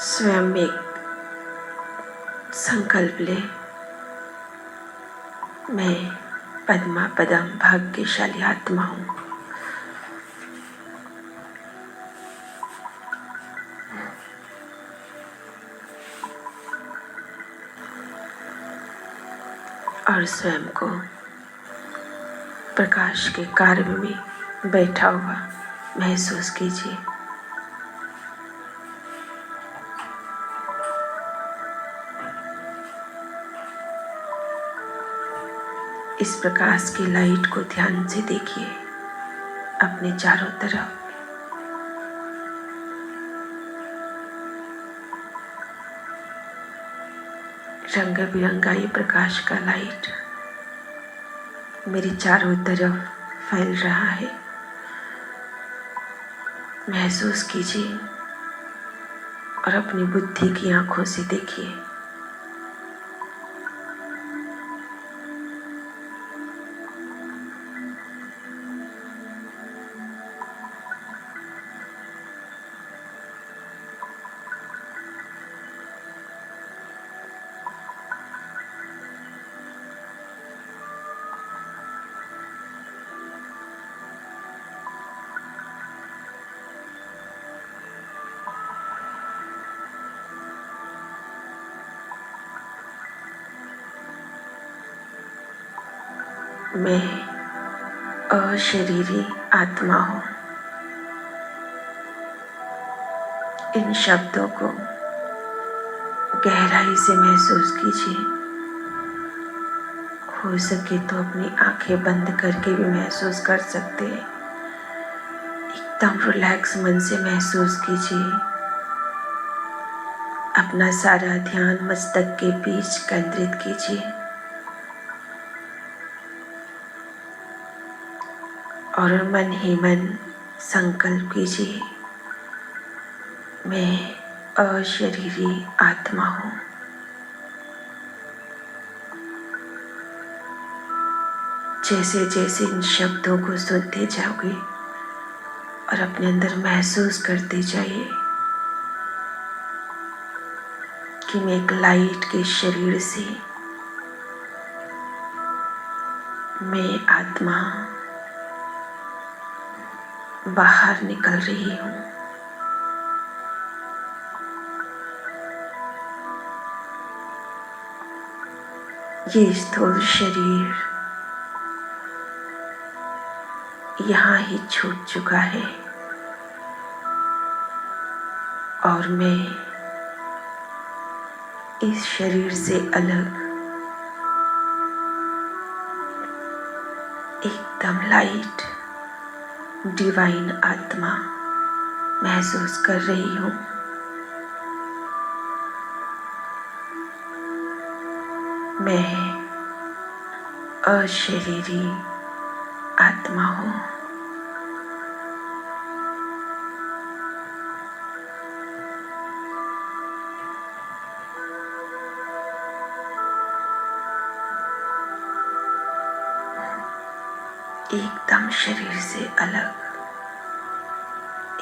स्वयं एक संकल्प ले, मैं पद्मा पदम भाग्यशाली आत्मा हूँ। और स्वयं को प्रकाश के कार्य में बैठा हुआ महसूस कीजिए। इस प्रकाश की लाइट को ध्यान से देखिए अपने चारों तरफ। रंग बिरंगा ये प्रकाश का लाइट मेरे चारों तरफ फैल रहा है। महसूस कीजिए और अपनी बुद्धि की आंखों से देखिए। मैं अशरीरी आत्मा हूँ। इन शब्दों को गहराई से महसूस कीजिए। हो सके तो अपनी आंखें बंद करके भी महसूस कर सकते हैं। एकदम रिलैक्स मन से महसूस कीजिए। अपना सारा ध्यान मस्तक के बीच केंद्रित कीजिए और मन ही मन संकल्प कीजिए, मैं अशरीरी आत्मा हूँ। जैसे जैसे इन शब्दों को सुनते जाओगे और अपने अंदर महसूस करते जाइए कि मैं एक लाइट के शरीर से, मैं आत्मा बाहर निकल रही हूँ। ये स्थूल शरीर यहाँ ही छूट चुका है और मैं इस शरीर से अलग एकदम लाइट डिवाइन आत्मा महसूस कर रही हूँ। मैं अशरीरी आत्मा हूँ। एकदम शरीर से अलग,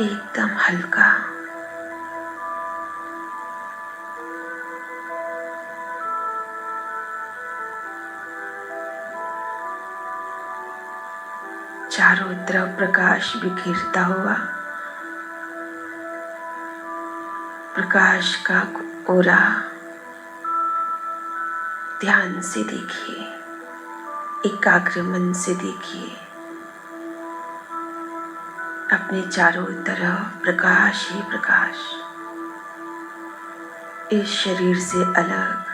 एकदम हल्का। चारों तरफ प्रकाश बिखेरता हुआ, प्रकाश का ओरा ध्यान से देखिए, एकाग्र मन से देखिए। अपने चारों तरफ प्रकाश ही प्रकाश। इस शरीर से अलग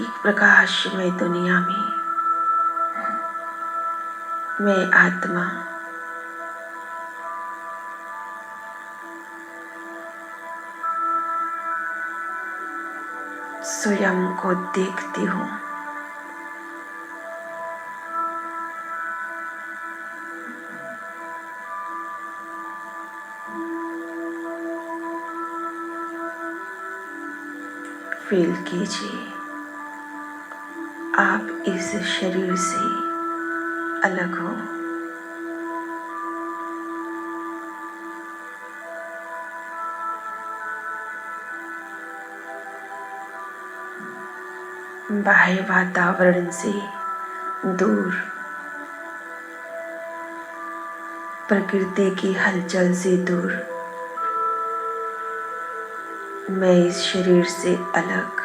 एक प्रकाशमय दुनिया में मैं आत्मा स्वयं को देखती हूँ। फील कीजिए आप इस शरीर से अलग हो। बाह्य वातावरण से दूर, प्रकृति की हलचल से दूर, मैं इस शरीर से अलग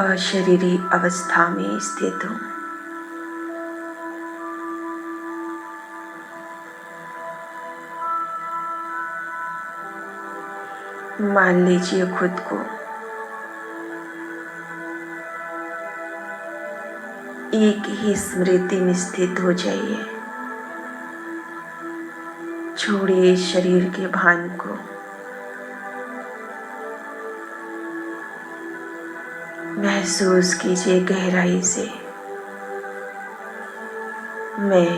अशरीरी अवस्था में स्थित हूँ। मान लीजिए खुद को एक ही स्मृति में स्थित हो जाइए। छोड़िए शरीर के भान को। महसूस कीजिए गहराई से, मैं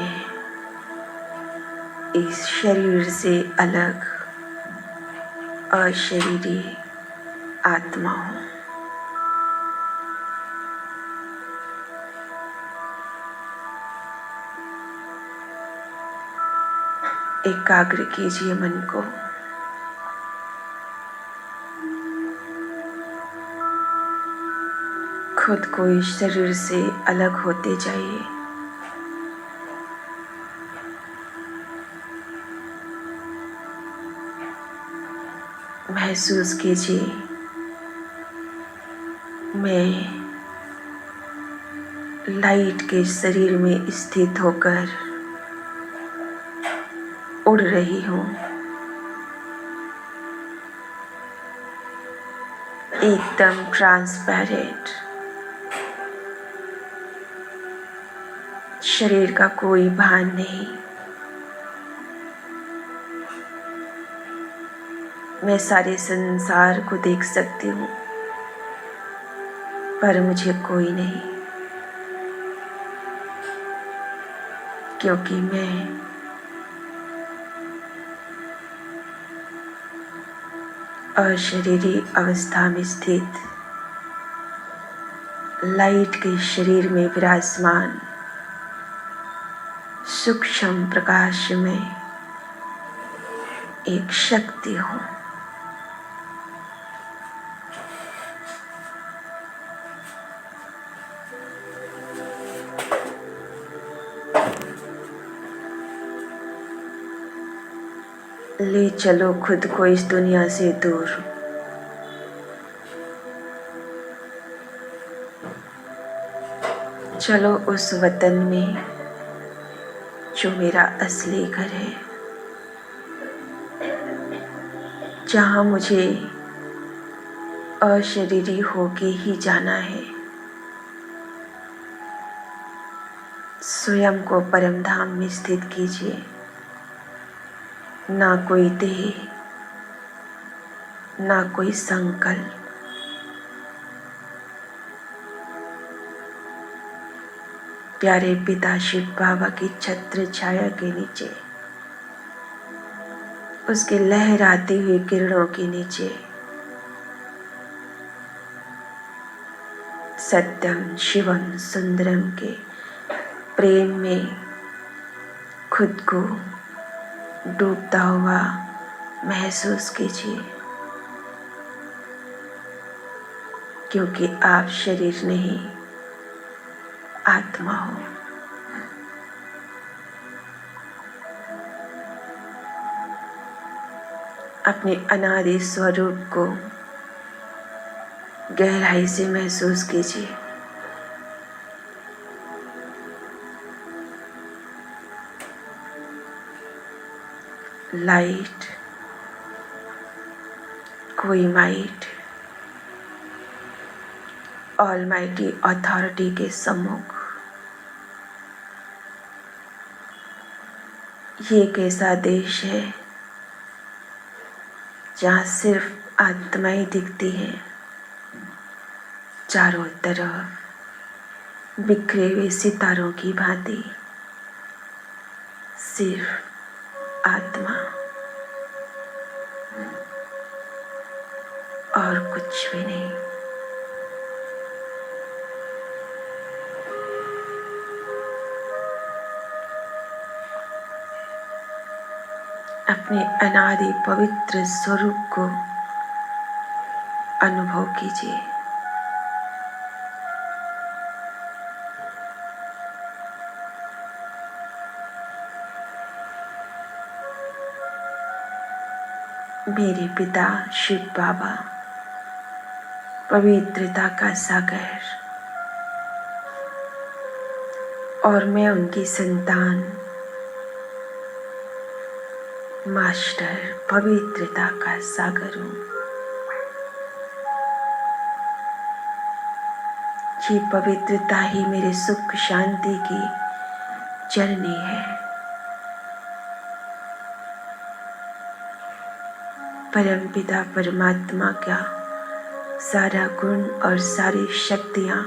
इस शरीर से अलग अशरीरी आत्मा हूँ। एकाग्र कीजिए मन को। खुद को इस शरीर से अलग होते जाइए। महसूस कीजिए मैं लाइट के शरीर में स्थित होकर उड़ रही हूँ। एकदम ट्रांसपेरेंट, शरीर का कोई भान नहीं। मैं सारे संसार को देख सकती हूँ, पर मुझे कोई नहीं, क्योंकि मैं अशरीरी अवस्था में स्थित लाइट के शरीर में विराजमान सूक्ष्म प्रकाश में एक शक्ति हूँ। ले चलो खुद को इस दुनिया से दूर। चलो उस वतन में जो मेरा असली घर है, जहाँ मुझे अशरीरी होके ही जाना है। स्वयं को परम धाम में स्थित कीजिए। ना कोई देह, ना कोई संकल्प। प्यारे पिता शिव बाबा की छत्र छाया के नीचे, उसके लहराती हुई किरणों के नीचे सत्यम शिवम सुंदरम के प्रेम में खुद को डूबता हुआ महसूस कीजिए, क्योंकि आप शरीर नहीं, आत्मा हो। अपने अनादि स्वरूप को गहराई से महसूस कीजिए। लाइट, कोई माइट, ऑलमाइटी अथॉरिटी के सम्मुख ये एक ऐसा देश है जहाँ सिर्फ आत्माएं दिखती हैं। चारों तरफ बिखरे हुए सितारों की भांति सिर्फ आत्मा और कुछ भी नहीं। अपने अनादि पवित्र स्वरूप को अनुभव कीजिए। मेरे पिता शिव बाबा पवित्रता का सागर और मैं उनकी संतान मास्टर पवित्रता का सागर हूँ। ये पवित्रता ही मेरे सुख शांति की जननी है। परमपिता परमात्मा का सारा गुण और सारी शक्तियाँ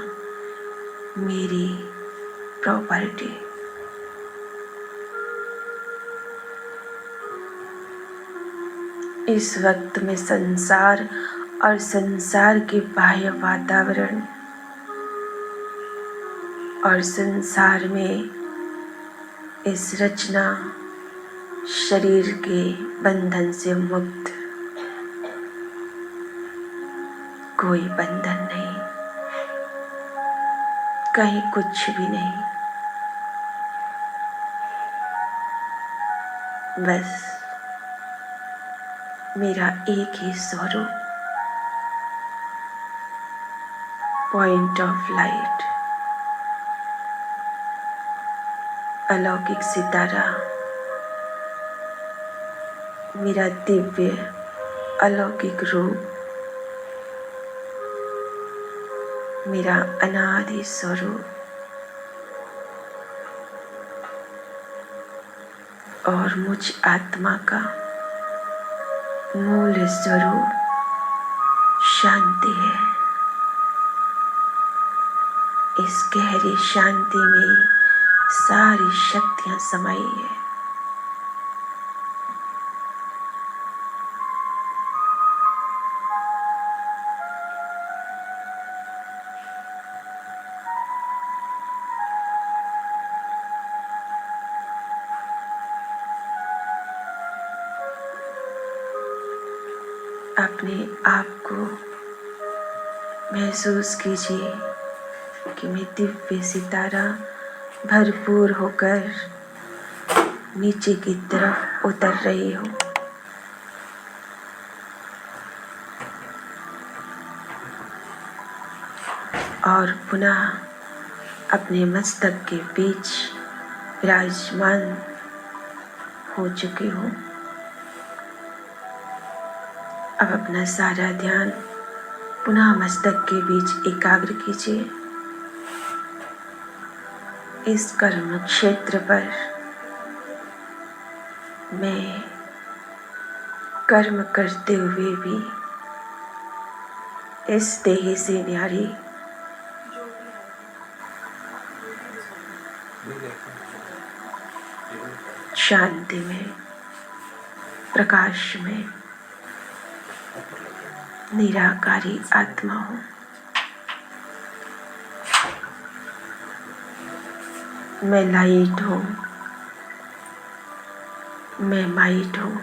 मेरी प्रॉपर्टी। इस वक्त में संसार और संसार के बाह्य वातावरण और संसार में इस रचना शरीर के बंधन से मुक्त, कोई बंधन नहीं, कहीं कुछ भी नहीं, बस मेरा एक ही स्वरूप, पॉइंट ऑफ लाइट, अलौकिक सितारा, मेरा दिव्य अलौकिक रूप, मेरा अनादि स्वरूप और मुझ आत्मा का मूल स्वरूप शांति है। इस गहरी शांति में सारी शक्तियां समाई है। अपने आप को महसूस कीजिए कि मैं दिव्य सितारा भरपूर होकर नीचे की तरफ उतर रही हूँ। और पुनः अपने मस्तक के बीच विराजमान हो चुकी हूँ। अब अपना सारा ध्यान पुनः मस्तक के बीच एकाग्र कीजिए। इस कर्म क्षेत्र पर मैं कर्म करते हुए भी इस देह से न्यारी शांति में, प्रकाश में निराकारी आत्मा हूँ। मैं लाइट हूँ, मैं माइट हूँ।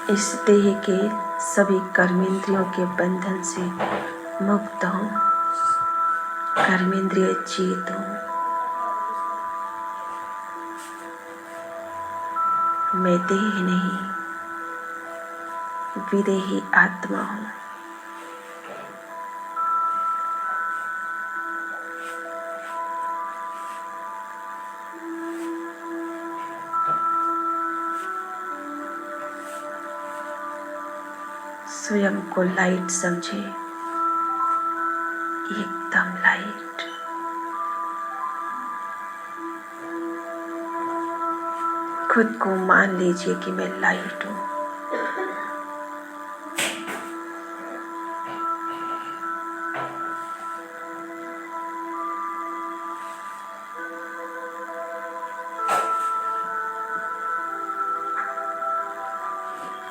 इस देह के सभी कर्मेंद्रियों के बंधन से मुक्त हूँ। कर्मेंद्रिय जीत हूँ। मैं देह नहीं, विदेही आत्मा हूँ। स्वयं को लाइट समझे, एकदम लाइट। खुद को मान लीजिए कि मैं लाइट हूँ।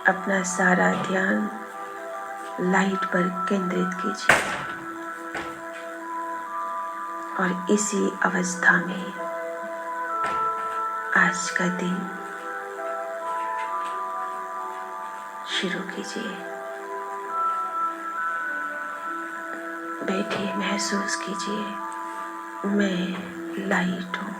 अपना सारा ध्यान लाइट पर केंद्रित कीजिए और इसी अवस्था में आज का दिन शुरू कीजिए। बैठिए, महसूस कीजिए मैं लाइट हूँ।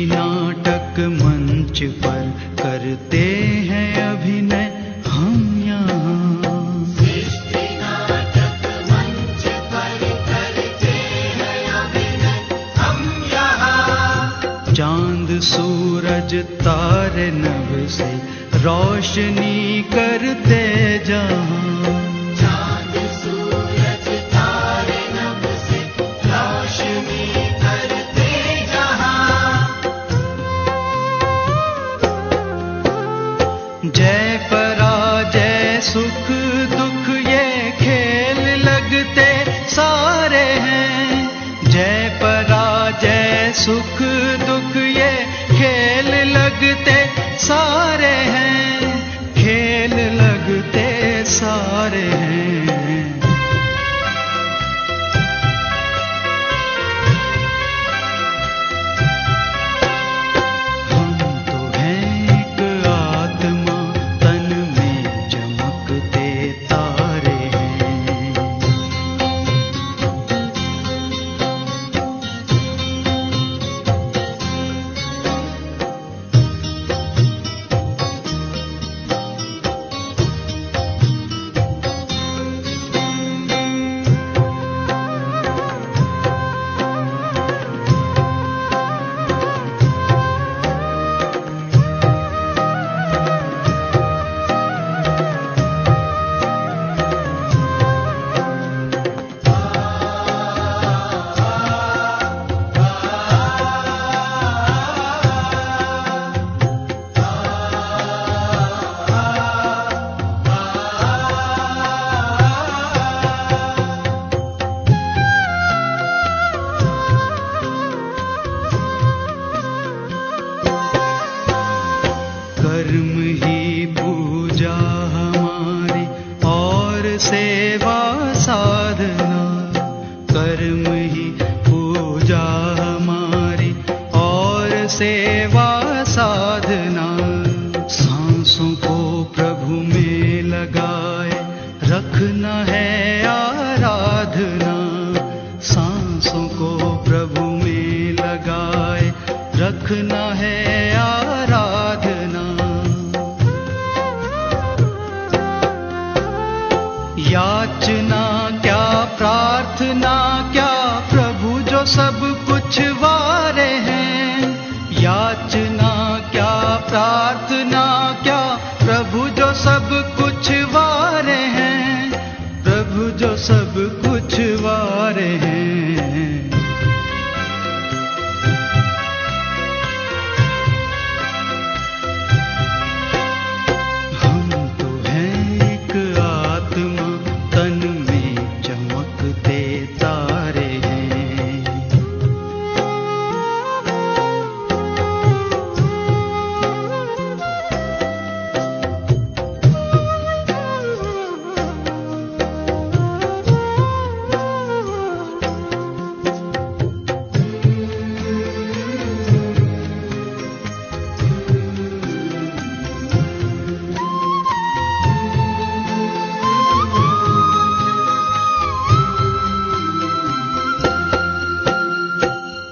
नाटक मंच पर करते हैं अभिनय हम यहाँ। सृष्टि नाटक मंच पर करते हैं अभिनय हम यहाँ। चांद सूरज तारे नभ से रोशनी करते जहाँ। जय पराजय सुख दुख ये खेल लगते सारे हैं। जय पराजय सुख दुख ये खेल लगते सारे हैं। खेल लगते सारे हैं। कर्म ही पूजा हमारी और सेवा साधना। कर्म ही पूजा हमारी और सेवा साधना। सांसों को प्रभु में लगाए रखना है आराधना। सांसों सब कुछ वारे हैं, याचना क्या प्रार्थना क्या, प्रभु जो सब कुछ वारे हैं, प्रभु जो सब कुछ वारे हैं। हम तो हैं एक आत्मा, तन में चमकते तारे हैं।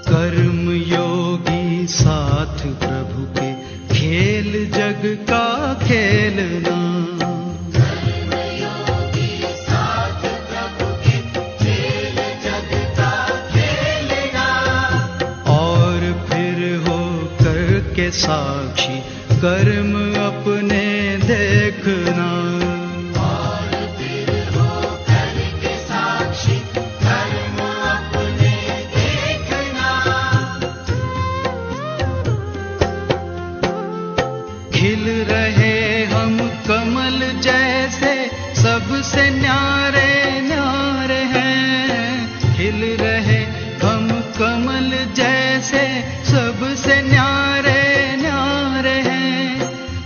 कर्म योगी साथ प्रभु के, खेल जग का खेलना। कर्मयोगी साथ प्रभु के, खेल जग का खेलना। और फिर हो करके साक्षी, कर्म अपने देखना। और फिर हो करके साक्षी, कर्म अपने देखना। खिल रहे हम कमल जैसे, सबसे न्यारे न्यारे हैं। खिल रहे हम कमल जैसे, सबसे न्यारे न्यारे हैं,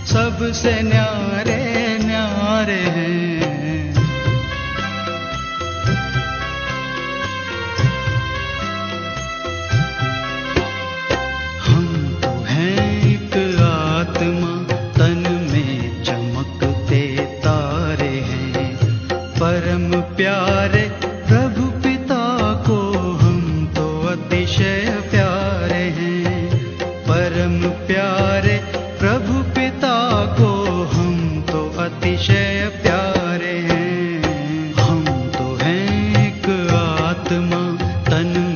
सबसे न्यारे न्यारे हैं। हम तो हैं एक आत्मा, तन में चमकते तारे हैं। परम प्यारे प्रभु पिता को हम तो अतिशय प्यारे हैं। परम प्यारे प्रभु पिता को हम तो अतिशय प्यारे हैं। हम तो हैं एक आत्मा, तन